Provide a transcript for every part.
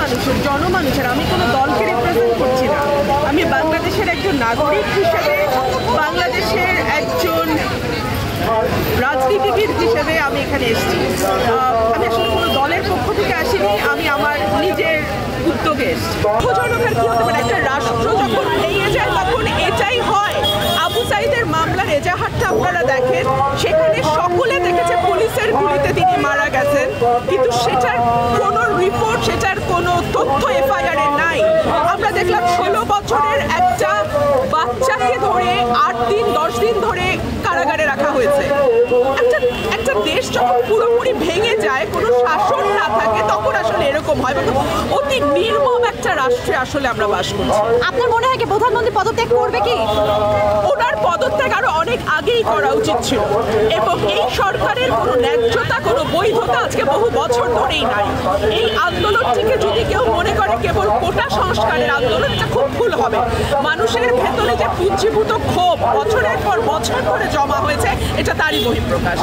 জনমানুষের, আমি কোনো দলকে রিপ্রেজেন্ট করছি না। আমি বাংলাদেশের একজন নাগরিক হিসেবে, বাংলাদেশের একজন রাজনীতিবিদ হিসেবে আমি এখানে এসেছি। আমি আসলে কোনো দলের পক্ষ থেকে আসিনি, আমি আমার নিজের উদ্যোগে এসেছি। দুঃখজনক আর কি হতে পারে, একটা রাষ্ট্র যখন ভেঙে যায় তখন এটাই হয়। আবু সাঈদের মামলার এজাহারটা আপনারা দেখেন, সেখানে সকলে দেখেছে পুলিশের গুলিতে তিনি মারা গেছেন, কিন্তু সেটার কোনো রিপোর্ট, সেটার কোনো তথ্য এফআইআর-এ নাই। আমরা দেখলাম 16 বছরের একটা বাচ্চাকে ধরে 8 দিন 10 দিন ধরে কারাগারে রাখা হয়েছে। একটা দেশ যখন পুরোপুরি ভেঙে যায়, কোনো শাসন না থাকে, তখন আসলে এরকম হয়। অতি নির্মম একটা রাষ্ট্রে আসলে আমরা বাস করছি। আপনার মনে হয় কি প্রধানমন্ত্রী পদত্যাগ করবে কি? ওনার পদত্যাগ আরো অনেক আগেই করা উচিত ছিল, এবং এই সরকারের কোনো ন্যায্যতা, কোনো বৈধতা আজকে বহু বছর ধরেই নাই। এই আন্দোলনটিকে যদি কেউ মনে করে কেবল কোটা সংস্কারের আন্দোলন, এটা খুব ভুল হবে। মানুষের ভেতরে যে পুঞ্জীভূত ক্ষোভ বছরের পর বছর ধরে জমা হয়েছে, এটা তারই বহিঃপ্রকাশ।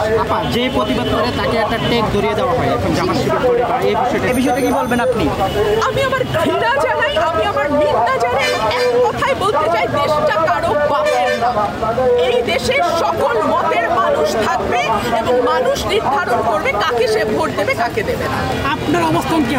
যে প্রতিবাদ করে তাকে একটা টেক ধরিয়ে দেওয়া হয় এখন জামাত শিবির করে, এই বিষয়টা কি বলবেন আপনি? আমি আমার ঘৃণা জানাই, আমি আমার নিন্দা জানাই। এক কথায় বলতে চাই, দেশটা কারো বাপের না। এই দেশের সকল মতের মানুষ থাকবে এবং মানুষ নির্ধারণ করবে কাকে সে ভোট দেবে, কাকে দেবে না। আপনার অবস্থান কি?